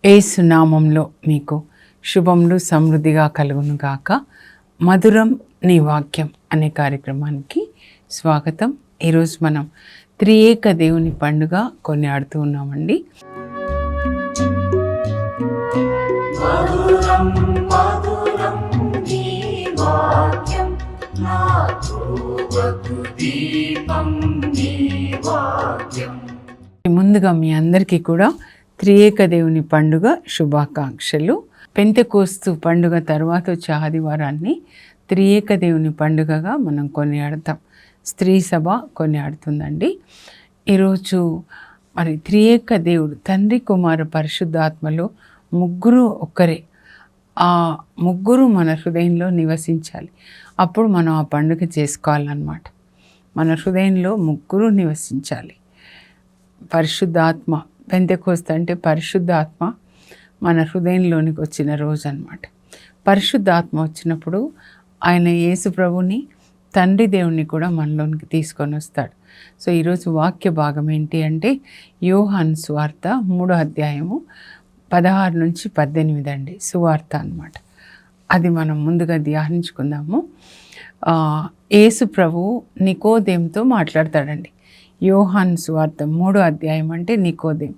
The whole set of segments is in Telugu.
యేసు నామంలో మీకు శుభములు సమృద్ధిగా కలుగును గాక. మధురం నీ వాక్యం అనే కార్యక్రమానికి స్వాగతం. ఈరోజు మనం త్రియేక దేవుని పండుగ కొనియాడుతూ ఉన్నామండి. ముందుగా మీ అందరికీ కూడా త్రియేక దేవుని పండుగ శుభాకాంక్షలు. పెంతెకోస్తు పండుగ తర్వాత వచ్చే ఆదివారాన్ని త్రియేక దేవుని పండుగగా మనం కొనియాడతాం. స్త్రీ సభ కొనియాడుతుందండి. ఈరోజు మరి త్రియేక దేవుడు తండ్రి, కుమార, పరిశుద్ధాత్మలో ముగ్గురు ఒక్కరే. ఆ ముగ్గురు మన హృదయంలో నివసించాలి. అప్పుడు మనం ఆ పండుగ చేసుకోవాలన్నమాట. మన హృదయంలో ముగ్గురు నివసించాలి. పరిశుద్ధాత్మ, పెంతెకోస్తు అంటే పరిశుద్ధాత్మ మన హృదయంలోనికి వచ్చిన రోజు అన్నమాట. పరిశుద్ధాత్మ వచ్చినప్పుడు ఆయన యేసు ప్రభుని, తండ్రి దేవుని కూడా మనలోనికి తీసుకొని వస్తాడు. సో ఈరోజు వాక్య భాగం ఏంటి అంటే యోహాను సువార్త 3వ అధ్యాయము 16 నుంచి 18 అండి. సువార్త అన్నమాట. అది మనం ముందుగా ధ్యానించుకుందాము. యేసు ప్రభువు నికోదేముతో మాట్లాడతాడండి. యోహాను సువార్త 3వ అధ్యాయం అంటే నికోదేము,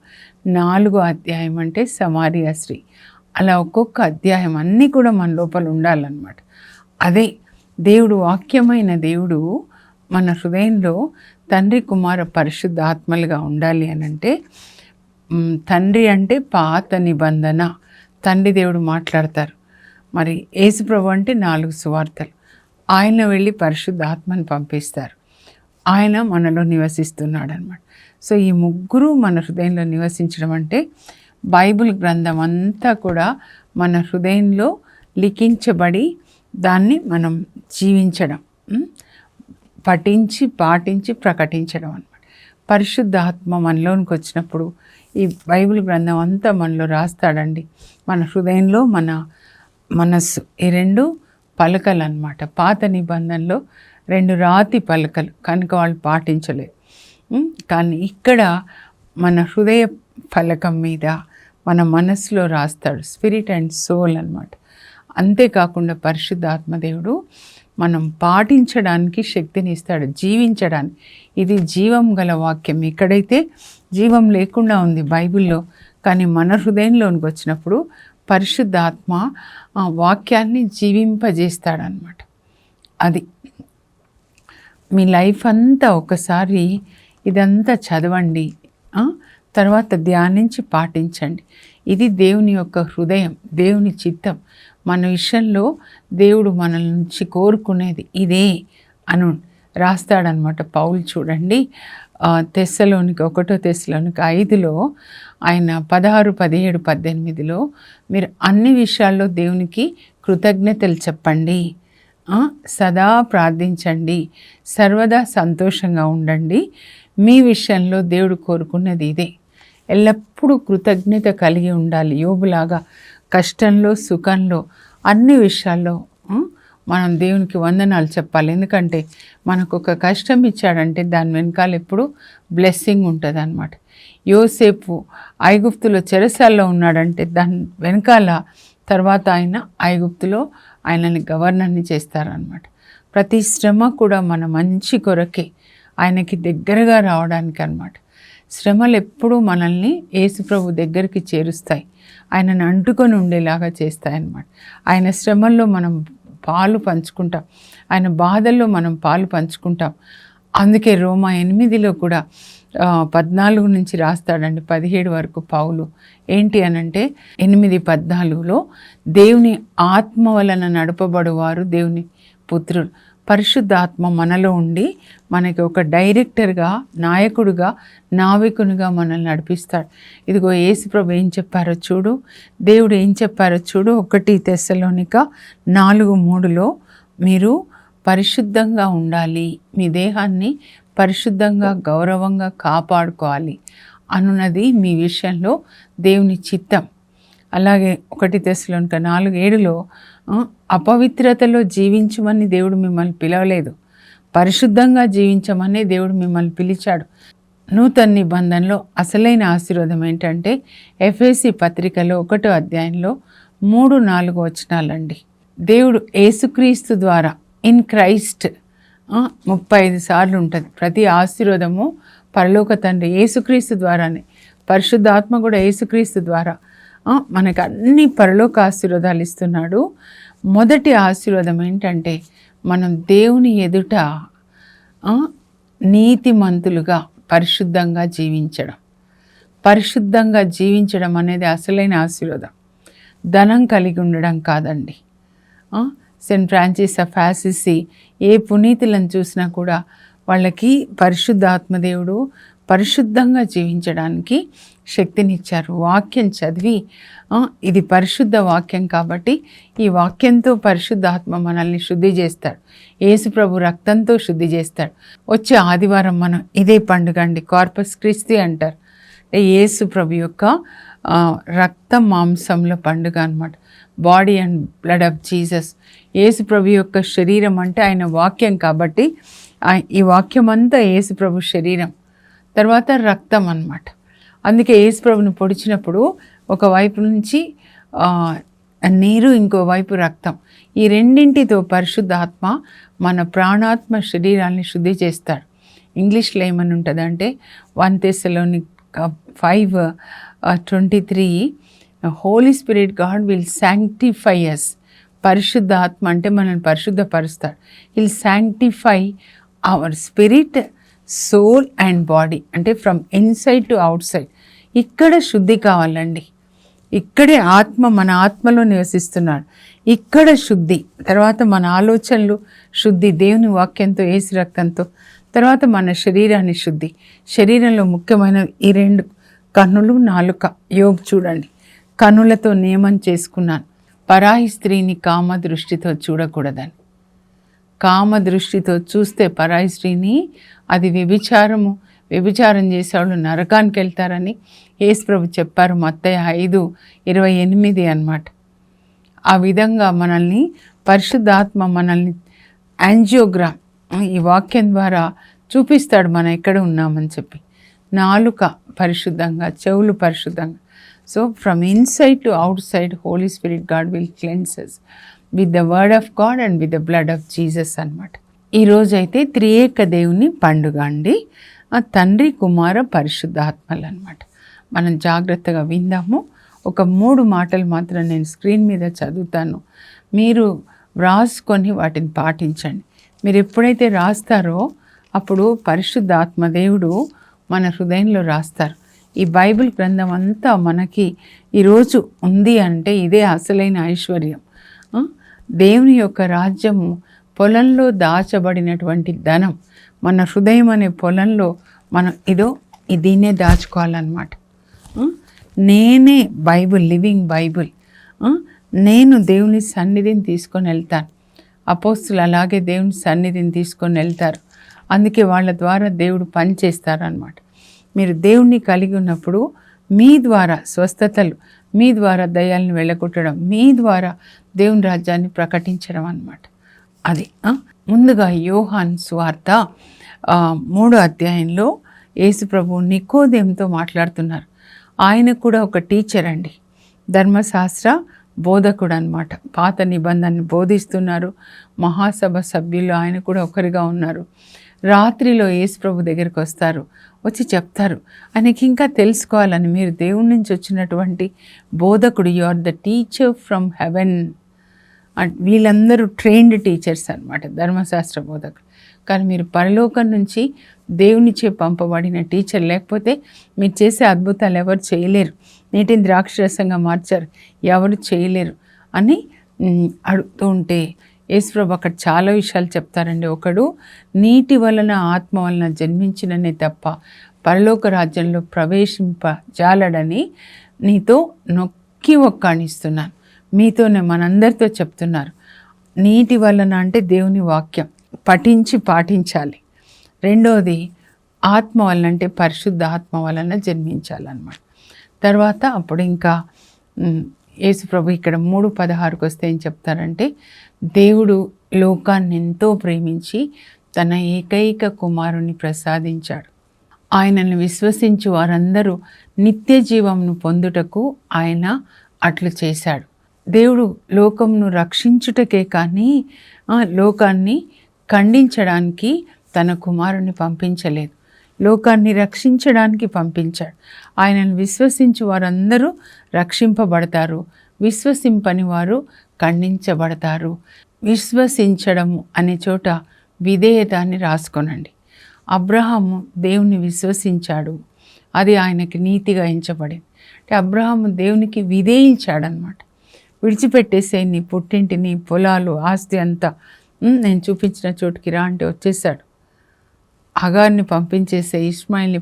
4వ అధ్యాయం అంటే సమారియా స్త్రీ. అలా ఒక్కొక్క అధ్యాయం అన్నీ కూడా మన లోపల ఉండాలన్నమాట. అదే దేవుడు, వాక్యమైన దేవుడు మన హృదయంలో తండ్రి, కుమార, పరిశుద్ధ ఆత్మలుగా ఉండాలి అని అంటే, తండ్రి అంటే పాత నిబంధన, తండ్రి దేవుడు మాట్లాడతారు. మరి యేసుప్రభు అంటే 4 సువార్తలు. ఆయన వెళ్ళి పరిశుద్ధ ఆత్మని పంపిస్తారు. ఆయన మనలో నివసిస్తున్నాడు అన్నమాట. సో ఈ ముగ్గురు మన హృదయంలో నివసించడం అంటే బైబిల్ గ్రంథం అంతా కూడా మన హృదయంలో లిఖించబడి దాన్ని మనం జీవించడం, పఠించి, పాటించి, ప్రకటించడం అన్నమాట. పరిశుద్ధ ఆత్మ మనలోనికి వచ్చినప్పుడు ఈ బైబిల్ గ్రంథం అంతా మనలో రాస్తాడండి. మన హృదయంలో మన మనస్సు, ఈ 2 పలకలు అన్నమాట. పాత నిబంధనలో 2 రాతి పలకలు కనుక వాళ్ళు పాటించలేదు. కానీ ఇక్కడ మన హృదయ ఫలకం మీద మన మనసులో రాస్తాడు, స్పిరిట్ అండ్ సోల్ అన్నమాట. అంతేకాకుండా పరిశుద్ధాత్మదేవుడు మనం పాటించడానికి శక్తిని ఇస్తాడు, జీవించడానికి. ఇది జీవం గల వాక్యం. ఇక్కడైతే జీవం లేకుండా ఉంది బైబిల్లో, కానీ మన హృదయంలోనికి వచ్చినప్పుడు పరిశుద్ధాత్మ ఆ వాక్యాన్ని జీవింపజేస్తాడనమాట. అది మీ లైఫ్ అంతా ఒకసారి ఇదంతా చదవండి, తర్వాత ధ్యానించి పాటించండి. ఇది దేవుని యొక్క హృదయం, దేవుని చిత్తం. మన విషయంలో దేవుడు మన నుంచి కోరుకునేది ఇదే అను రాస్తాడనమాట పౌలు. చూడండి, 1 తెస్సలోనిక 5లో ఆయన 16, 17, 18లో మీరు అన్ని విషయాల్లో దేవునికి కృతజ్ఞతలు చెప్పండి, సదా ప్రార్థించండి, సర్వదా సంతోషంగా ఉండండి. మీ విషయంలో దేవుడు కోరుకున్నది ఇదే. ఎల్లప్పుడూ కృతజ్ఞత కలిగి ఉండాలి. యోబులాగా కష్టంలో, సుఖంలో, అన్ని విషయాల్లో మనం దేవునికి వందనాలు చెప్పాలి. ఎందుకంటే మనకు ఒక కష్టం ఇచ్చాడంటే దాని వెనకాల ఎప్పుడు బ్లెస్సింగ్ ఉంటుంది అన్నమాట. యోసేపు ఐగుప్తులో చెరసాల్లో ఉన్నాడంటే దాని వెనకాల తర్వాత ఆయన ఐగుప్తులో ఆయనని గవర్నర్ని చేస్తారనమాట. ప్రతి శ్రమ కూడా మన మంచి కొరకే, ఆయనకి దగ్గరగా రావడానికి అన్నమాట. శ్రమలు ఎప్పుడూ మనల్ని యేసుప్రభు దగ్గరికి చేరుస్తాయి, ఆయనను అంటుకొని ఉండేలాగా చేస్తాయన్నమాట. ఆయన శ్రమల్లో మనం పాలు పంచుకుంటాం, ఆయన బాధల్లో మనం పాలు పంచుకుంటాం. అందుకే రోమా 8లో కూడా 14 నుంచి రాస్తాడండి 17 వరకు పౌలు. ఏంటి అనంటే 8:14లో దేవుని ఆత్మ వలన నడపబడువారు దేవుని పుత్రులు. పరిశుద్ధాత్మ మనలో ఉండి మనకి ఒక డైరెక్టర్గా, నాయకుడిగా, నావికునిగా మనల్ని నడిపిస్తాడు. ఇదిగో యేసుప్రభు ఏం చెప్పారో చూడు, దేవుడు ఏం చెప్పారో చూడు. 1 తెస్సలోనిక 4:3లో మీరు పరిశుద్ధంగా ఉండాలి, మీ దేహాన్ని పరిశుద్ధంగా, గౌరవంగా కాపాడుకోవాలి అనున్నది మీ విషయంలో దేవుని చిత్తం. అలాగే 1 తెస్సలోనిక 4:7లో అపవిత్రతలో జీవించమని దేవుడు మిమ్మల్ని పిలవలేదు, పరిశుద్ధంగా జీవించమని దేవుడు మిమ్మల్ని పిలిచాడు. నూతన నిబంధనలో అసలైన ఆశీర్వాదం ఏంటంటే ఎఫెసీ పత్రికలో 1వ అధ్యాయంలో 3-4 వచనాలండి. దేవుడు యేసుక్రీస్తు ద్వారా ఇన్ క్రైస్ట్ 35 సార్లు ఉంటుంది. ప్రతి ఆశీర్వాదము పరలోక తండ్రి యేసుక్రీస్తు ద్వారానే, పరిశుద్ధాత్మ కూడా యేసుక్రీస్తు ద్వారా మనకు అన్ని పరలోక ఆశీర్వాదాలు ఇస్తున్నాడు. మొదటి ఆశీర్వాదం ఏంటంటే మనం దేవుని ఎదుట నీతిమంతులుగా పరిశుద్ధంగా జీవించడం. పరిశుద్ధంగా జీవించడం అనేది అసలైన ఆశీర్వాదం. ధనం కలిగి ఉండడం కాదండి. సెయింట్ ఫ్రాన్సిస్ ఆఫ్ అసిసి ఏ పునీతులను చూసినా కూడా వాళ్ళకి పరిశుద్ధాత్మదేవుడు పరిశుద్ధంగా జీవించడానికి శక్తినిచ్చారు. వాక్యం చదివి ఇది పరిశుద్ధ వాక్యం కాబట్టి ఈ వాక్యంతో పరిశుద్ధాత్మ మనల్ని శుద్ధి చేస్తాడు. యేసు ప్రభు రక్తంతో శుద్ధి చేస్తాడు. వచ్చే ఆదివారం మనం ఇదే పండుగ అండి, కార్పస్ క్రిస్టి అంటారు. యేసు ప్రభు యొక్క రక్త మాంసంలో పండుగ అన్నమాట. Body and blood of Jesus. Yesu ప్రభు యొక్క శరీరం అంటే ఆయన వాక్యం కాబట్టి ఈ వాక్యం అంతా యేసు ప్రభు శరీరం, తర్వాత రక్తం అన్నమాట. అందుకే యేసు ప్రభుని పొడిచినప్పుడు ఒకవైపు నుంచి నీరు, ఇంకోవైపు రక్తం, ఈ రెండింటితో పరిశుద్ధాత్మ మన ప్రాణాత్మ శరీరాన్ని శుద్ధి చేస్తాడు. ఇంగ్లీష్లో ఏమని ఉంటుందంటే 1 Thessalonians 5:23 holy spirit God will sanctify us. పరిశుద్ధాత్మ అంటే మనల్ని పరిశుద్ధపరుస్తాడు. Will sanctify our spirit, soul and body, అంటే from inside to outside. ఇక్కడ శుద్ధి కావాలండి. ఇక్కడే ఆత్మ మన ఆత్మలో నివసిస్తున్నాడు. ఇక్కడ శుద్ధి, తర్వాత మన ఆలోచనలు శుద్ధి దేవుని వాక్యంతో, యేసు రక్తంతో, తర్వాత మన శరీరాన్ని శుద్ధి. శరీరంలో ముఖ్యమైన ఈ 2 కన్నులు, నాలుక. యోబు చూడండి, కన్నులతో నియమం చేసుకున్నాను పరాయి స్త్రీని కామ దృష్టితో చూడకూడదని. కామ దృష్టితో చూస్తే పరాయి స్త్రీని అది వ్యభిచారం చేసేవాళ్ళు నరకానికి వెళ్తారని యేసు ప్రభు చెప్పారు. మత్తయి 5:28 అన్నమాట. ఆ విధంగా మనల్ని పరిశుద్ధాత్మ మనల్ని యాంజియోగ్రామ్ ఈ వాక్యం ద్వారా చూపిస్తాడు మనం ఎక్కడ ఉన్నామని చెప్పి. నాలుక పరిశుద్ధంగా, చెవులు పరిశుద్ధంగా. So from inside to outside Holy spirit God will cleanses with the word of God and with the blood of Jesus అన్నమాట. ఈరోజైతే త్రియేక దేవుని పండుగ అండి. తండ్రి, కుమార, పరిశుద్ధాత్మలు అన్నమాట. మనం జాగ్రత్తగా విందాము. ఒక 3 మాటలు మాత్రం నేను స్క్రీన్ మీద చదువుతాను, మీరు వ్రాసుకొని వాటిని పాటించండి. మీరు ఎప్పుడైతే రాస్తారో అప్పుడు పరిశుద్ధాత్మ దేవుడు మన హృదయంలో రాస్తారు. ఈ బైబిల్ గ్రంథం అంతా మనకి ఈరోజు ఉంది అంటే ఇదే అసలైన ఐశ్వర్యం. దేవుని యొక్క రాజ్యము పొలంలో దాచబడినటువంటి ధనం. మన హృదయం అనే పొలంలో మనం దీన్నే దాచుకోవాలన్నమాట. నేనే బైబిల్, లివింగ్ బైబిల్. నేను దేవుని సన్నిధిని తీసుకొని వెళ్తాను. అపోస్తులు అలాగే దేవుని సన్నిధిని తీసుకొని వెళ్తారు. అందుకే వాళ్ళ ద్వారా దేవుడు పని చేస్తారనమాట. మీరు దేవుణ్ణి కలిగి ఉన్నప్పుడు మీ ద్వారా స్వస్థతలు, మీ ద్వారా దయ్యాలను వెళ్ళగొట్టడం, మీ ద్వారా దేవుని రాజ్యాన్ని ప్రకటించడం అన్నమాట. అది ముందుగా యోహాను సువార్త 3వ అధ్యాయంలో యేసు ప్రభు నికోదేముతో మాట్లాడుతున్నారు. ఆయన కూడా ఒక టీచర్ అండి, ధర్మశాస్త్ర బోధకుడు అన్నమాట. పాత నిబంధనని బోధిస్తున్నారు. మహాసభ సభ్యులు ఆయన కూడా ఒకరిగా ఉన్నారు. రాత్రిలో యేసు ప్రభు దగ్గరికి వస్తారు, వచ్చి చెప్తారు ఆయనకి ఇంకా తెలుసుకోవాలని, మీరు దేవుడి నుంచి వచ్చినటువంటి బోధకుడు, you are the teacher from heaven. వీళ్ళందరూ ట్రైన్డ్ టీచర్స్ అన్నమాట, ధర్మశాస్త్ర బోధకుడు. కానీ మీరు పరలోకం నుంచి దేవునిచే పంపబడిన టీచర్, లేకపోతే మీరు చేసే అద్భుతాలు ఎవరు చేయలేరు. నీటిని ద్రాక్షరసంగా మార్చారు, ఎవరు చేయలేరు అని అడుగుతూ ఉంటే యేసుప్రభు అక్కడ చాలా విషయాలు చెప్తారండి. ఒకడు నీటి వలన ఆత్మ వలన జన్మించిననే తప్ప పరలోక రాజ్యంలో ప్రవేశింపజాలడని నీతో నొక్కి ఒక్కాణిస్తున్నాను. మీతోనే మనందరితో చెప్తున్నారు. నీటి వలన అంటే దేవుని వాక్యం పఠించి పాటించాలి. రెండోది ఆత్మ వలన అంటే పరిశుద్ధ ఆత్మ వలన జన్మించాలన్నమాట. తర్వాత అప్పుడు ఇంకా యేసు ప్రభు ఇక్కడ 3:16 వస్తే ఏం చెప్తారంటే, దేవుడు లోకాన్ని ఎంతో ప్రేమించి తన ఏకైక కుమారుని ప్రసాదించాడు. ఆయనను విశ్వసించు వారందరూ నిత్య జీవమును పొందుటకు ఆయన అట్లు చేశాడు. దేవుడు లోకమును రక్షించుటకే కానీ లోకాన్ని ఖండించడానికి తన కుమారుని పంపించలేదు. లోకాన్ని రక్షించడానికి పంపించాడు. ఆయనను విశ్వసించు వారందరూ రక్షింపబడతారు, విశ్వసింపని వారు ఖండించబడతారు. విశ్వసించడము అనే చోట విధేయతాన్ని రాసుకొనండి. అబ్రహాము దేవుని విశ్వసించాడు, అది ఆయనకి నీతిగా ఎంచబడింది. అంటే అబ్రహాము దేవునికి విధేయించాడనమాట. విడిచిపెట్టేసే నీ పుట్టింటిని, పొలాలు, ఆస్తి అంతా నేను చూపించిన చోటుకి రా అంటే వచ్చేసాడు. హగార్ని పంపించేసే, ఇస్మాయిల్ని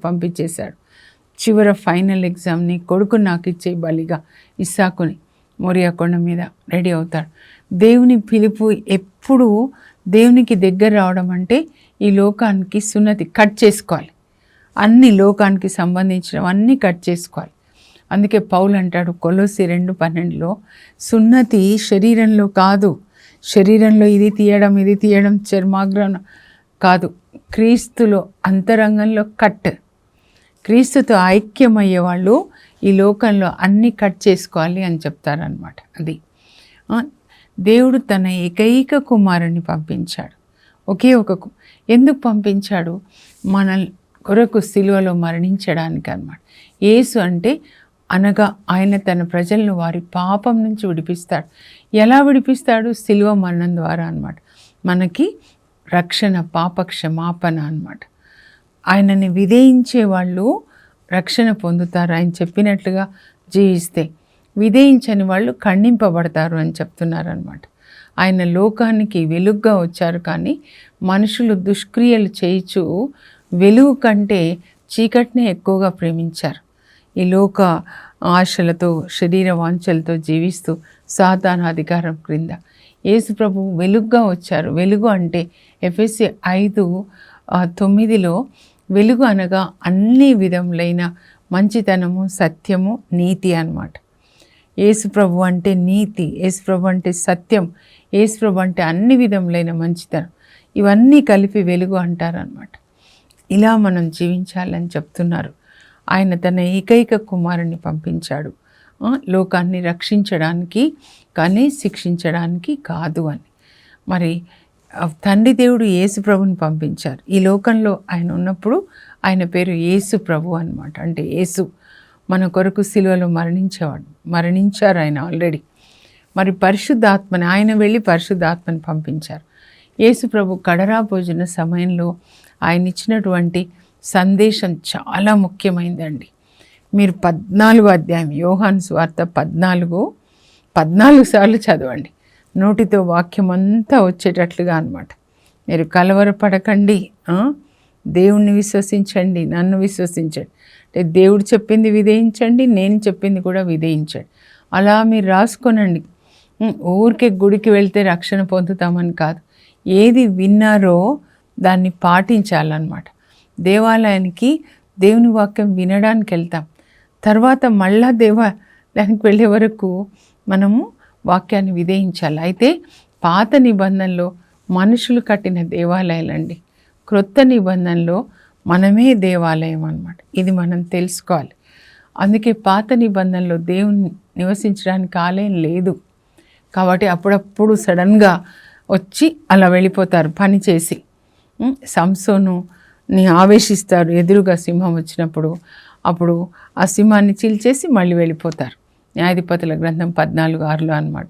పంపించేశాడు. చివర ఫైనల్ ఎగ్జామ్ని కొడుకు నాకు ఇచ్చే బలిగా ఇస్సాకుని మోరియా కొండ మీద రెడీ అవుతాడు. దేవుని పిలుపు ఎప్పుడు దేవునికి దగ్గర రావడం అంటే ఈ లోకానికి సున్నతి కట్ చేసుకోవాలి. అన్ని లోకానికి సంబంధించినవన్నీ కట్ చేసుకోవాలి. అందుకే పౌలు అంటాడు కొలొస్సీ 2:12 సున్నతి శరీరంలో కాదు, శరీరంలో ఇది తీయడం చర్మాగ్రహణ కాదు, క్రీస్తులో అంతరంగంలో కట్. క్రీస్తుతో ఐక్యమయ్యే వాళ్ళు ఈ లోకంలో అన్నీ కట్ చేసుకోవాలి అని చెప్తారనమాట. అది దేవుడు తన ఏకైక కుమారుని పంపించాడు. ఒకే ఒక ఎందుకు పంపించాడు? మన కొరకు సిలువలో మరణించడానికి అన్నమాట. యేసు అంటే అనగా ఆయన తన ప్రజలను వారి పాపం నుంచి విడిపిస్తాడు. ఎలా విడిపిస్తాడు? సిలువ మరణం ద్వారా అన్నమాట. మనకి రక్షణ, పాప క్షమాపణ అన్నమాట. ఆయనని విధేయించే వాళ్ళు రక్షణ పొందుతారు, ఆయన చెప్పినట్లుగా జీవిస్తే. విధేయించని వాళ్ళు ఖండింపబడతారు అని చెప్తున్నారనమాట. ఆయన లోకానికి వెలుగుగా వచ్చారు, కానీ మనుషులు దుష్క్రియలు చేయించు వెలుగు కంటే చీకటిని ఎక్కువగా ప్రేమించారు. ఈ లోక ఆశలతో, శరీర వాంఛలతో జీవిస్తూ సాతాను అధికారం క్రింద యేసు ప్రభు వెలుగుగా వచ్చారు. వెలుగు అంటే ఎఫెసీ 5:9 వెలుగు అనగా అన్ని విధములైన మంచితనము, సత్యము, నీతి అన్నమాట. యేసు ప్రభు అంటే నీతి, యేసు ప్రభు అంటే సత్యం, యేసు ప్రభు అంటే అన్ని విధములైన మంచితనం, ఇవన్నీ కలిపి వెలుగు అంటారనమాట. ఇలా మనం జీవించాలని చెప్తున్నారు. ఆయన తన ఏకైక కుమారుని పంపించాడు లోకాన్ని రక్షించడానికి, కానీ శిక్షించడానికి కాదు అని. మరి తండ్రి దేవుడు యేసు ప్రభుని పంపించారు. ఈ లోకంలో ఆయన ఉన్నప్పుడు ఆయన పేరు యేసు ప్రభు అన్నమాట. అంటే యేసు మన కొరకు సిలువలో మరణించారు ఆయన ఆల్రెడీ. మరి పరిశుద్ధాత్మని ఆయన వెళ్ళి పరిశుద్ధాత్మని పంపించారు. యేసు ప్రభు కడరా భోజన సమయంలో ఆయన ఇచ్చినటువంటి సందేశం చాలా ముఖ్యమైనదండి. మీరు 14వ అధ్యాయం యోహాను సువార్త 14 సార్లు చదవండి. నోటితో వాక్యం అంతా వచ్చేటట్లుగా అన్నమాట. మీరు కలవరపడకండి, దేవుణ్ణి విశ్వసించండి, నన్ను విశ్వసించండి. అంటే దేవుడు చెప్పింది విధేయించండి, నేను చెప్పింది కూడా విధేయించండి. అలా మీరు రాసుకోనండి. ఊరికే గుడికి వెళ్తే రక్షణ పొందుతామని కాదు, ఏది విన్నారో దాన్ని పాటించాలన్నమాట. దేవాలయానికి దేవుని వాక్యం వినడానికి వెళ్తాం, తర్వాత మళ్ళా దేవాలయానికి వెళ్ళే వరకు మనము వాక్యాన్ని విధేయించాలి. అయితే పాత నిబంధనలో మనుషులు కట్టిన దేవాలయాలండి, క్రొత్త నిబంధనలో మనమే దేవాలయం అన్నమాట. ఇది మనం తెలుసుకోవాలి. అందుకే పాత నిబంధనలో దేవుని నివసించడానికి ఆలయం లేదు కాబట్టి అప్పుడప్పుడు సడన్గా వచ్చి అలా వెళ్ళిపోతారు పని చేసి. సంసోనుని ఆవేశిస్తారు ఎదురుగా సింహం వచ్చినప్పుడు, అప్పుడు ఆ సింహాన్ని చీల్చేసి మళ్ళీ వెళ్ళిపోతారు. న్యాయాధిపతుల గ్రంథం 14:6 అన్నమాట.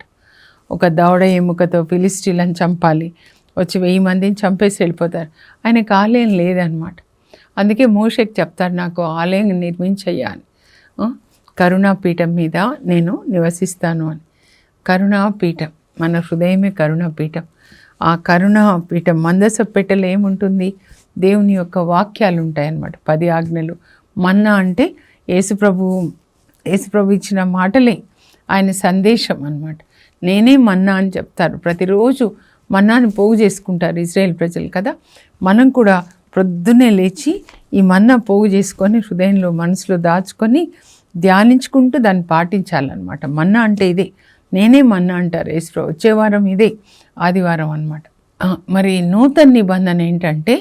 ఒక దవడ ఎముకతో ఫిలిస్టీలను చంపాలి, వచ్చి 1000 మందిని చంపేసి వెళ్ళిపోతారు. ఆయనకు ఆలయం లేదనమాట. అందుకే మోషేకి చెప్తారు, నాకు ఆలయం నిర్మించయ్యా అని, కరుణాపీఠం మీద నేను నివసిస్తాను అని. కరుణాపీఠం, మన హృదయమే కరుణాపీఠం. ఆ కరుణాపీఠం మందస పెట్టెలో ఏముంటుంది? దేవుని యొక్క వాక్యాలు ఉంటాయన్నమాట, 10 ఆజ్ఞలు. మన్నా అంటే యేసుప్రభు ఇచ్చిన మాటలే, ఆయన సందేశం అన్నమాట. నేనే మన్నా అని చెప్తారు. ప్రతిరోజు మన్నాను పోగు చేసుకుంటారు ఇజ్రాయేల్ ప్రజలు కదా. మనం కూడా ప్రొద్దునే లేచి ఈ మన్నా పోగు చేసుకొని హృదయంలో, మనసులో దాచుకొని ధ్యానించుకుంటూ దాన్ని పాటించాలన్నమాట. మన్నా అంటే ఇదే, నేనే మన్నా అంటారు యేసుప్రభు. వచ్చే వారం ఇదే ఆదివారం అన్నమాట. మరి నూతన నిబంధన ఏంటంటే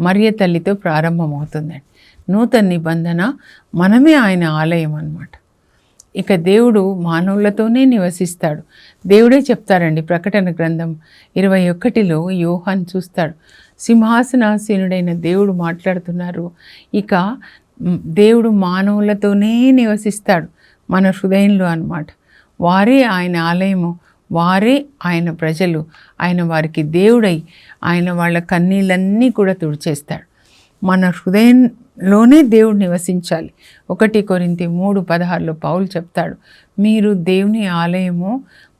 మరియ తల్లితో ప్రారంభమవుతుందండి. నూతన నిబంధన మనమే ఆయన ఆలయం అన్నమాట. ఇక దేవుడు మానవులతోనే నివసిస్తాడు. దేవుడే చెప్తారండి, ప్రకటన గ్రంథం 21లో యోహాను చూస్తాడు, సింహాసనాసీనుడైన దేవుడు మాట్లాడుతున్నారు. ఇక దేవుడు మానవులతోనే నివసిస్తాడు మన హృదయంలో అన్నమాట. వారే ఆయన ఆలయము, వారే ఆయన ప్రజలు. ఆయన వారికి దేవుడై ఆయన వాళ్ళ కన్నీళ్ళన్నీ కూడా తుడిచేస్తాడు. మన హృదయంలోనే దేవుడు నివసించాలి. 1 కొరింథీ 3:16లో పౌలు చెప్తాడు, మీరు దేవుని ఆలయము,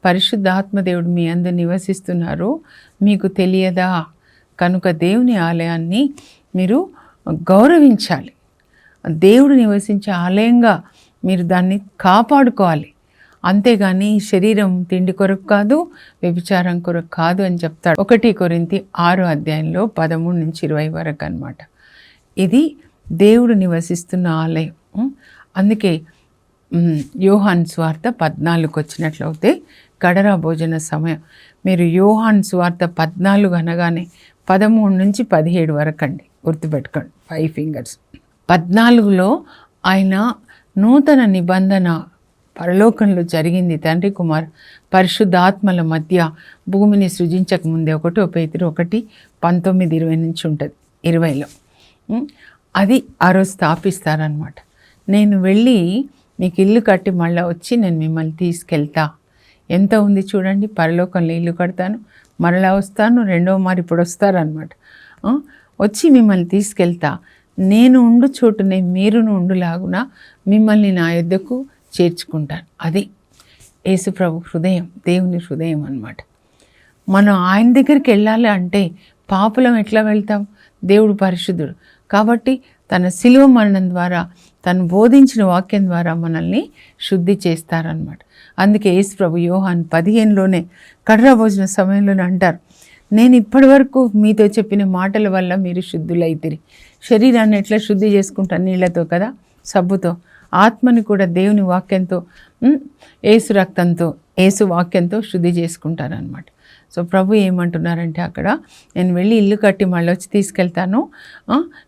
పరిశుద్ధాత్మ దేవుడు మీ అందు నివసిస్తున్నారు, మీకు తెలియదా? కనుక దేవుని ఆలయాన్ని మీరు గౌరవించాలి. దేవుడు నివసించే ఆలయంగా మీరు దాన్ని కాపాడుకోవాలి. అంతేగాని శరీరం తిండి కొరకు కాదు, వ్యభిచారం కొరకు కాదు అని చెప్తాడు. 1 కొరింథీ 6:13-20 వరకు అన్నమాట. ఇది దేవుడు నివసిస్తున్న ఆలయం. అందుకే యోహాను సువార్త 14 వచ్చినట్లయితే కడరా భోజన సమయం. మీరు యోహాను సువార్త 14 అనగానే 13-17 వరకు అండి, గుర్తుపెట్టుకోండి. 5 ఫింగర్స్. 14లో ఆయన నూతన నిబంధన పరలోకంలో జరిగింది. తండ్రి కుమార్ పరిశుద్ధాత్మల మధ్య భూమిని సృజించక ముందే 1 పేతురు 1:19-20 నుంచి ఉంటుంది, 20లో అది ఆ రోజు స్థాపిస్తారనమాట. నేను వెళ్ళి మీకు ఇల్లు కట్టి మళ్ళీ వచ్చి నేను మిమ్మల్ని తీసుకెళ్తా. ఎంత ఉంది చూడండి, పరలోకంలో ఇల్లు కడతాను, మరలా వస్తాను, రెండవ మారు ఇప్పుడు వస్తారనమాట. వచ్చి మిమ్మల్ని తీసుకెళ్తా, నేను ఉండు చోటునే మీరును ఉండులాగున మిమ్మల్ని నా యొద్దకు చేర్చుకుంటాను. అది యేసుప్రభు హృదయం, దేవుని హృదయం అన్నమాట. మనం ఆయన దగ్గరికి వెళ్ళాలి అంటే పాపులం ఎట్లా వెళ్తాం? దేవుడు పరిశుద్ధుడు కాబట్టి తన శిలువ మరణం ద్వారా, తను బోధించిన వాక్యం ద్వారా మనల్ని శుద్ధి చేస్తారనమాట. అందుకే యేసుప్రభు యోహాను 15లోనే కడరా భోజన సమయంలోనే అంటారు, నేను ఇప్పటి వరకు మీతో చెప్పిన మాటల వల్ల మీరు శుద్ధులైతిరి. శరీరాన్ని ఎట్లా శుద్ధి చేసుకుంటారు? నీళ్లతో కదా, సబ్బుతో. ఆత్మని కూడా దేవుని వాక్యంతో, యేసు రక్తంతో, యేసు వాక్యంతో శుద్ధి చేసుకుంటారనమాట. సో ప్రభు ఏమంటున్నారంటే అక్కడ, నేను వెళ్ళి ఇల్లు కట్టి మళ్ళీ వచ్చి తీసుకెళ్తాను,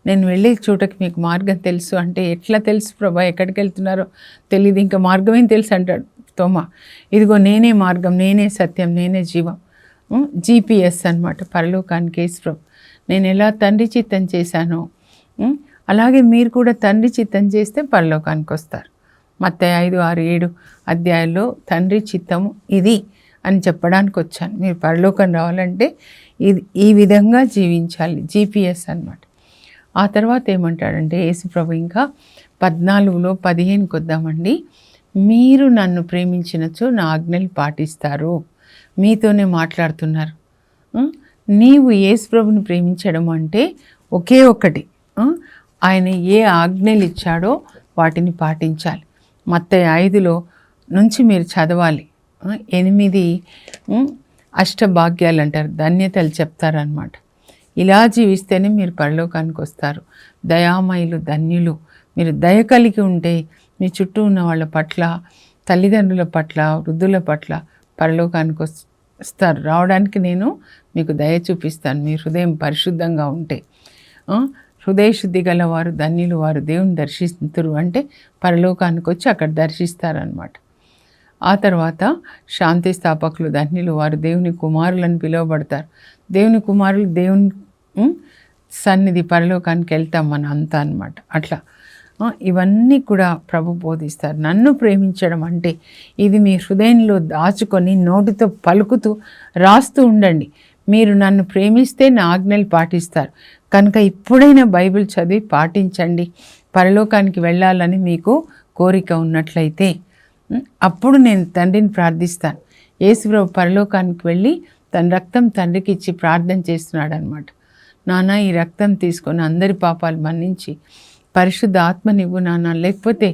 నేను వెళ్ళే చోటకి మీకు మార్గం తెలుసు అంటే, ఎట్లా తెలుసు ప్రభా, ఎక్కడికి వెళ్తున్నారో తెలియదు, ఇంకా మార్గం ఏం తెలుసు అంటాడు తోమా. ఇదిగో నేనే మార్గం, నేనే సత్యం, నేనే జీవం. GPS అన్నమాట పరలోకానికి యేసు ప్రభు. నేను ఎలా తండ్రి చిత్తం చేశానో అలాగే మీరు కూడా తండ్రి చిత్తం చేస్తే పరలోకానికి వస్తారు. మత్తయి 5-6-7 అధ్యాయాల్లో తండ్రి చిత్తము ఇది అని చెప్పడానికి వచ్చాను. మీరు పరలోకం రావాలంటే ఇది ఈ విధంగా జీవించాలి, GPS అన్నమాట. ఆ తర్వాత ఏమంటాడంటే యేసుప్రభు ఇంకా 14లో 15కి వద్దామండి. మీరు నన్ను ప్రేమించినచో నా ఆజ్ఞలు పాటిస్తారు. మీతోనే మాట్లాడుతున్నారు. నీవు యేసుప్రభుని ప్రేమించడం అంటే ఒకే ఒక్కటి, ఆయన ఏ ఆజ్ఞలు ఇచ్చాడో వాటిని పాటించాలి. మత్తయి 5లో నుంచి మీరు చదవాలి. 8 అష్టభాగ్యాలు అంటారు, ధన్యతలు చెప్తారనమాట. ఇలా జీవిస్తేనే మీరు పరలోకానికి వస్తారు. దయామయులు ధన్యులు. మీరు దయ కలిగి ఉంటే మీ చుట్టూ ఉన్న వాళ్ళ పట్ల, తల్లిదండ్రుల పట్ల, వృద్ధుల పట్ల పరలోకానికి వస్తారు. రావడానికి నేను మీకు దయ చూపిస్తాను, మీ హృదయం పరిశుద్ధంగా ఉంటే. హృదయ శుద్ధి గల వారు ధన్యులు, వారు దేవుని దర్శిస్తురు అంటే పరలోకానికి వచ్చి అక్కడ దర్శిస్తారనమాట. ఆ తర్వాత శాంతి స్థాపకులు ధన్యులు, వారు దేవుని కుమారులను పిలువబడతారు. దేవుని కుమారులు దేవుని సన్నిధి పరలోకానికి వెళ్తాం మనం అంతా అన్నమాట. అట్లా ఇవన్నీ కూడా ప్రభు బోధిస్తారు. నన్ను ప్రేమించడం అంటే ఇది మీ హృదయంలో దాచుకొని నోటితో పలుకుతూ రాస్తూ ఉండండి. మీరు నన్ను ప్రేమిస్తే నా ఆజ్ఞలు పాటిస్తారు. కనుక ఇప్పుడైనా బైబిల్ చదివి పాటించండి. పరలోకానికి వెళ్ళాలని మీకు కోరిక ఉన్నట్లయితే అప్పుడు నేను తండ్రిని ప్రార్థిస్తాను. యేసుప్రభు పరలోకానికి వెళ్ళి తన రక్తం తండ్రికి ఇచ్చి ప్రార్థన చేస్తున్నాడు అనమాట. నాన్న, ఈ రక్తం తీసుకొని అందరి పాపాలు మన్నించి పరిశుద్ధ ఆత్మనివ్వు నాన్న. లేకపోతే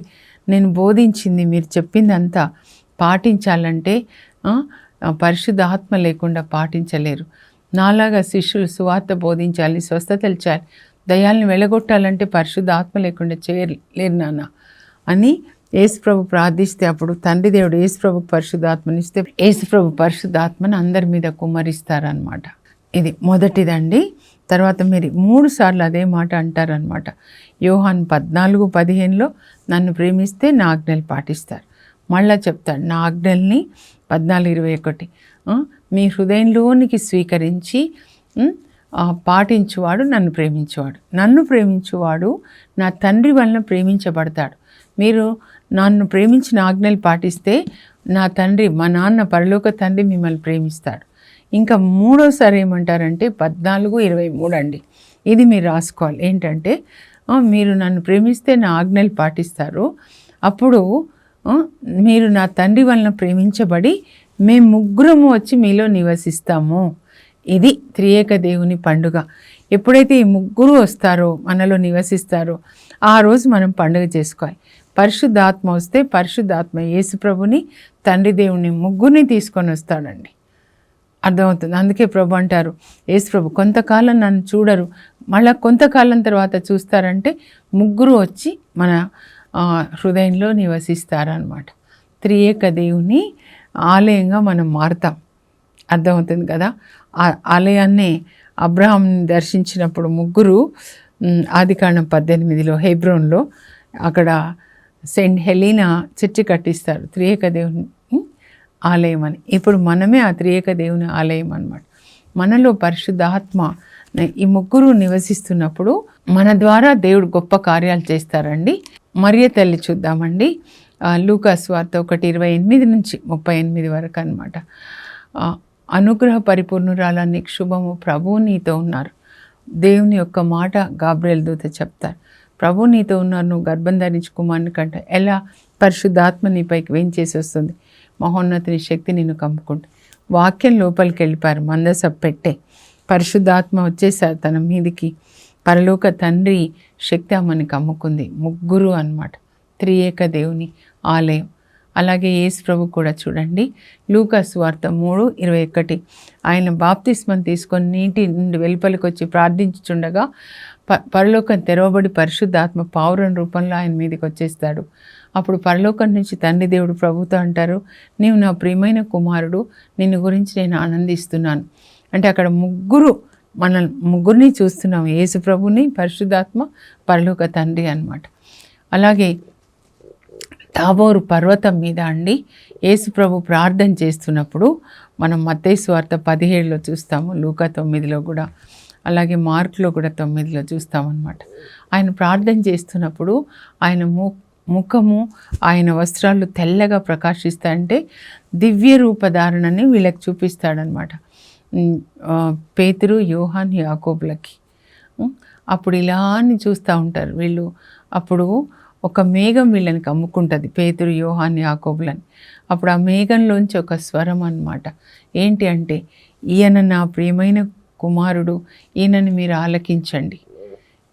నేను బోధించింది, మీరు చెప్పిందంతా పాటించాలంటే పరిశుద్ధ ఆత్మ లేకుండా పాటించలేరు. నాలాగా శిష్యులు సువార్త బోధించాలి, స్వస్థతలు చేయాలి, దయాలను వెళ్ళగొట్టాలంటే పరిశుద్ధ ఆత్మ లేకుండా చేయలేరు నాన్న అని యేసుప్రభు ప్రార్థిస్తే అప్పుడు తండ్రి దేవుడు యేసుప్రభుకి పరిశుద్ధాత్మనిస్తే యేసుప్రభు పరిశుద్ధాత్మను అందరి మీద కుమ్మరిస్తారనమాట. ఇది మొదటిదండి. తర్వాత మీరు 3 సార్లు అదే మాట అంటారనమాట. యోహాను 14:15లో నన్ను ప్రేమిస్తే నా ఆజ్ఞలు పాటిస్తారు. మళ్ళా చెప్తాడు, నా ఆజ్ఞల్ని 14:21 మీ హృదయంలోనికి స్వీకరించి పాటించువాడు నన్ను ప్రేమించేవాడు. నన్ను ప్రేమించువాడు నా తండ్రి వలన ప్రేమించబడతాడు. మీరు నన్ను ప్రేమించిన ఆజ్ఞలు పాటిస్తే నా తండ్రి, మా నాన్న పరలోక తండ్రి మిమ్మల్ని ప్రేమిస్తాడు. ఇంకా మూడోసారి ఏమంటారంటే 14:23 అండి. ఇది మీరు రాసుకోవాలి. ఏంటంటే మీరు నన్ను ప్రేమిస్తే నా ఆజ్ఞలు పాటిస్తారు, అప్పుడు మీరు నా తండ్రి వలన ప్రేమించబడి మేము ముగ్గురము వచ్చి మీలో నివసిస్తాము. ఇది త్రియేక దేవుని పండుగ. ఎప్పుడైతే ఈ ముగ్గురు వస్తారో, మనలో నివసిస్తారో, ఆ రోజు మనం పండుగ చేసుకోవాలి. పరిశుద్ధాత్మ వస్తే పరిశుద్ధాత్మ యేసు ప్రభుని, తండ్రి దేవుని ముగ్గురిని తీసుకొని వస్తాడండి. అర్థమవుతుంది. అందుకే ప్రభు అంటారు, యేసు ప్రభు కొంతకాలం నన్ను చూడరు, మళ్ళీ కొంతకాలం తర్వాత చూస్తారంటే ముగ్గురు వచ్చి మన హృదయంలో నివసిస్తారనమాట. త్రియేక దేవుని ఆలయంగా మనం మారుతాం. అర్థమవుతుంది కదా. ఆ ఆలయాన్ని అబ్రహాంని దర్శించినప్పుడు ముగ్గురు ఆదికాండం 18లో హెబ్రోన్లో అక్కడ సెయింట్ హెలీనా చర్చి కట్టిస్తారు, త్రియేక దేవుని ఆలయం అని. ఇప్పుడు మనమే ఆ త్రియేక దేవుని ఆలయం అన్నమాట. మనలో పరిశుద్ధాత్మ ఈ ముగ్గురు నివసిస్తున్నప్పుడు మన ద్వారా దేవుడు గొప్ప కార్యాలు చేస్తారండి. మరియ తల్లి చూద్దామండి. లూకా సువార్త 1:28-38 వరకు అనమాట. అనుగ్రహ పరిపూర్ణురాలని శుభము, ప్రభువు నీతో ఉన్నారు. దేవుని యొక్క మాట గాబ్రియల్ దూత చెప్తారు, ప్రభు నీతో ఉన్నారు, నువ్వు గర్భం ధరించి కుమారుని కంటే ఎలా పరిశుద్ధాత్మ నీపైకి వేయించేసి వస్తుంది, మహోన్నతుని శక్తి నిన్ను కమ్ముకుంటుంది. వాక్యం లోపలికి వెళ్ళిపారు, మందస పెట్టే పరిశుద్ధాత్మ వచ్చేసారు తన మీదికి. పరలోక తండ్రి శక్తి ఆమెని కమ్ముకుంది. ముగ్గురు అన్నమాట, త్రియేక దేవుని ఆలయం. అలాగే యేసు ప్రభు కూడా చూడండి, లూకా సువార్త 3:21 ఆయన బాప్తిస్మం తీసుకొని నీటి నుండి వెలుపలికి వచ్చి ప్రార్థించుచుండగా పరలోకం తెరవబడి పరిశుద్ధాత్మ పావురం రూపంలో ఆయన మీదకి వచ్చేస్తాడు. అప్పుడు పరలోకం నుంచి తండ్రి దేవుడు ప్రభుతో అంటారు, నీవు నా ప్రియమైన కుమారుడు, నిన్ను గురించి నేను ఆనందిస్తున్నాను. అంటే అక్కడ మన ముగ్గురిని చూస్తున్నాం, యేసు ప్రభుని, పరిశుద్ధాత్మ, పరలోక తండ్రి అన్నమాట. అలాగే తాబోరు పర్వతం మీద అండి యేసు ప్రభు ప్రార్థన చేస్తున్నప్పుడు మనం మత్తయి సువార్త 17లో చూస్తాము, లూకా 9లో కూడా, అలాగే మార్కులో కూడా 9లో చూస్తామన్నమాట. ఆయన ప్రార్థన చేస్తున్నప్పుడు ఆయన ముఖము, ఆయన వస్త్రాలు తెల్లగా ప్రకాశిస్తాయంటే దివ్య రూపధారణని వీళ్ళకి చూపిస్తాడనమాట. పేతురు, యోహాన్, యాకోబులకి. అప్పుడు ఇలా అని చూస్తూ ఉంటారు వీళ్ళు. అప్పుడు ఒక మేఘం వీళ్ళని కమ్ముకుంటుంది, పేతురు, యోహాన్, యాకోబులని. అప్పుడు ఆ మేఘంలోంచి ఒక స్వరం అన్నమాట. ఏంటి అంటే, ఈయన నా ప్రియమైన కుమారుడు, ఈయనని మీరు ఆలకించండి.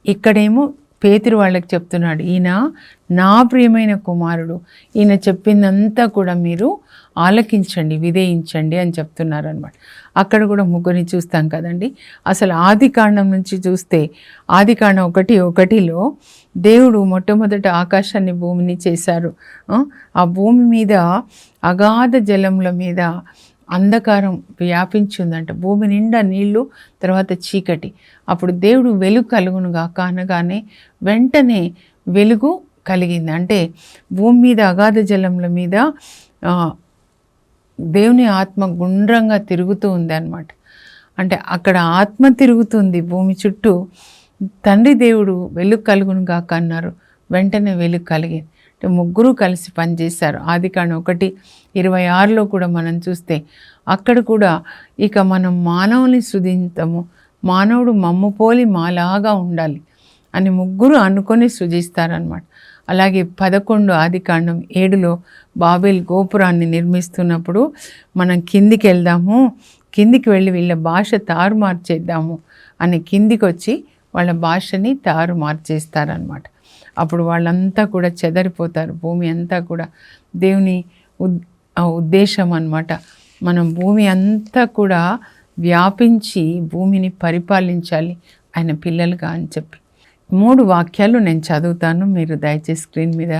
ఇక్కడేమో పేతురు వాళ్ళకి చెప్తున్నాడు, ఈయన నా ప్రియమైన కుమారుడు, ఈయన చెప్పిందంతా కూడా మీరు ఆలకించండి, విధేయించండి అని చెప్తున్నారు అనమాట. అక్కడ కూడా ముగ్గురిని చూస్తాం కదండి. అసలు ఆదికాండం నుంచి చూస్తే ఆదికాండం 1:1లో దేవుడు మొట్టమొదట ఆకాశాన్ని, భూమిని చేశారు. ఆ భూమి మీద అగాధ జలముల మీద అంధకారం వ్యాపించిందంట, భూమి నిండా నీళ్లు, తర్వాత చీకటి. అప్పుడు దేవుడు వెలుగు కలుగునుగా అనగానే వెంటనే వెలుగు కలిగింది. అంటే భూమి మీద అగాధ జలముల మీద దేవుని ఆత్మ గుండ్రంగా తిరుగుతూ ఉంది అన్నమాట. అంటే అక్కడ ఆత్మ తిరుగుతుంది భూమి చుట్టూ. తండ్రి దేవుడు వెలుగు కలుగునుగా అన్నారు, వెంటనే వెలుగు కలిగింది. అంటే ముగ్గురు కలిసి పనిచేశారు. ఆదికాండం 1:26లో కూడా మనం చూస్తే అక్కడ కూడా ఇక మనం మానవుని సృజించము, మానవుడు మమ్ము పోలి మాలాగా ఉండాలి అని ముగ్గురు అనుకొని సృజిస్తారనమాట. అలాగే 11 ఆదికాండం 7లో బాబేల్ గోపురాన్ని నిర్మిస్తున్నప్పుడు మనం కిందికి వెళ్దాము, కిందికి వెళ్ళి వీళ్ళ భాష తారుమారు చేద్దాము అని కిందికి వచ్చి వాళ్ళ భాషని తారుమారు చేస్తారనమాట. అప్పుడు వాళ్ళంతా కూడా చెదరిపోతారు, భూమి అంతా కూడా. దేవుని ఉద్దేశం అన్నమాట, మనం భూమి అంతా కూడా వ్యాపించి భూమిని పరిపాలించాలి ఆయన పిల్లలుగా అని చెప్పి. 3 వాక్యాలు నేను చదువుతాను, మీరు దయచేసి స్క్రీన్ మీద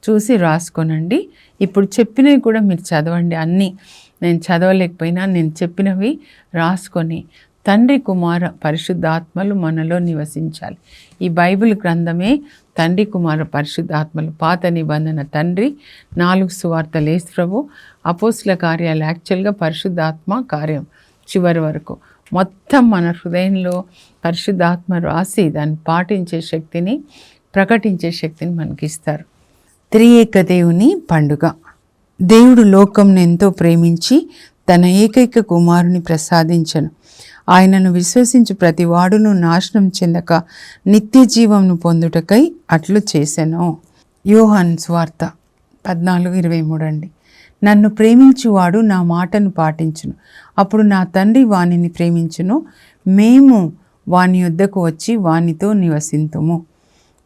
చూసి రాసుకోనండి. ఇప్పుడు చెప్పినవి కూడా మీరు చదవండి. అన్నీ నేను చదవలేకపోయినా నేను చెప్పినవి రాసుకొని తండ్రి కుమార పరిశుద్ధాత్మలు మనలో నివసించాలి. ఈ బైబిల్ గ్రంథమే తండ్రి కుమార పరిశుద్ధాత్మలు. పాత నిబంధన తండ్రి, 4 సువార్తలు యేసు ప్రభు, అపోస్తుల కార్యాలు యాక్చువల్గా పరిశుద్ధాత్మ కార్యం చివరి వరకు మొత్తం మన హృదయంలో పరిశుద్ధాత్మ రాసి దాన్ని పాటించే శక్తిని, ప్రకటించే శక్తిని మనకిస్తారు. త్రియేక దేవుని పండుగ. దేవుడు లోకంను ఎంతో ప్రేమించి తన ఏకైక కుమారుని ప్రసాదించను. ఆయనను విశ్వసించు ప్రతి వాడును నాశనం చెందక నిత్య జీవంను పొందుటకై అట్లు చేసెను. యోహాను సువార్త 14:23 అండి. నన్ను ప్రేమించువాడు నా మాటను పాటించును, అప్పుడు నా తండ్రి వానిని ప్రేమించును, మేము వాని యొద్దకు వచ్చి వానితో నివసింతుము.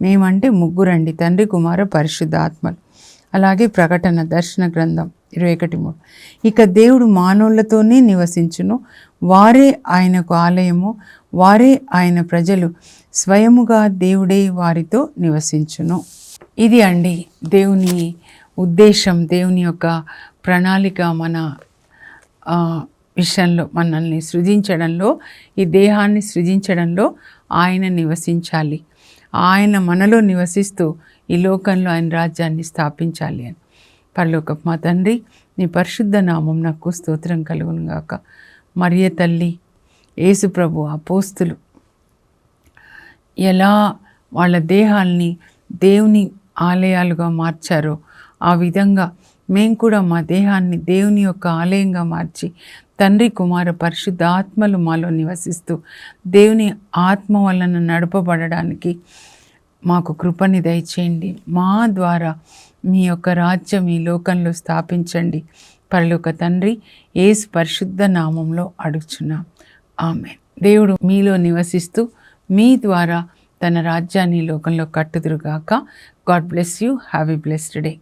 మేమంటే ముగ్గురండి, తండ్రి కుమార పరిశుద్ధాత్మలు. అలాగే ప్రకటన దర్శన గ్రంథం 21:3. ఇక దేవుడు మానవులతోనే నివసించును, వారే ఆయనకు ఆలయము, వారే ఆయన ప్రజలు, స్వయముగా దేవుడే వారితో నివసించును. ఇది అండి దేవుని ఉద్దేశం, దేవుని యొక్క ప్రణాళిక మన విషయంలో, మనల్ని సృజించడంలో, ఈ దేహాన్ని సృజించడంలో ఆయన నివసించాలి. ఆయన మనలో నివసిస్తూ ఈ లోకంలో ఆయన రాజ్యాన్ని స్థాపించాలి అని. పరలోకపు మా తండ్రి, నీ పరిశుద్ధ నామం నాకు స్తోత్రం కలుగును గాక. మరియ తల్లి, యేసు ప్రభు, అపోస్తులు ఎలా వాళ్ళ దేహాల్ని దేవుని ఆలయాలుగా మార్చారో ఆ విధంగా మేము కూడా మా దేహాన్ని దేవుని యొక్క ఆలయంగా మార్చి తండ్రి కుమార పరిశుద్ధ ఆత్మలు మాలో నివసిస్తూ దేవుని ఆత్మ వలన నడపబడడానికి మాకు కృపని దయచేయండి. మా ద్వారా మీ యొక్క రాజ్యం ఈ లోకంలో స్థాపించండి. పరలోక తండ్రి, యేసు పరిశుద్ధ నామంలో అడుగుచున్నాం, ఆమేన్. దేవుడు మీలో నివసిస్తూ మీ ద్వారా తన రాజ్యాన్ని లోకంలో కట్టుదురుగాక. God bless you. Have a blessed day.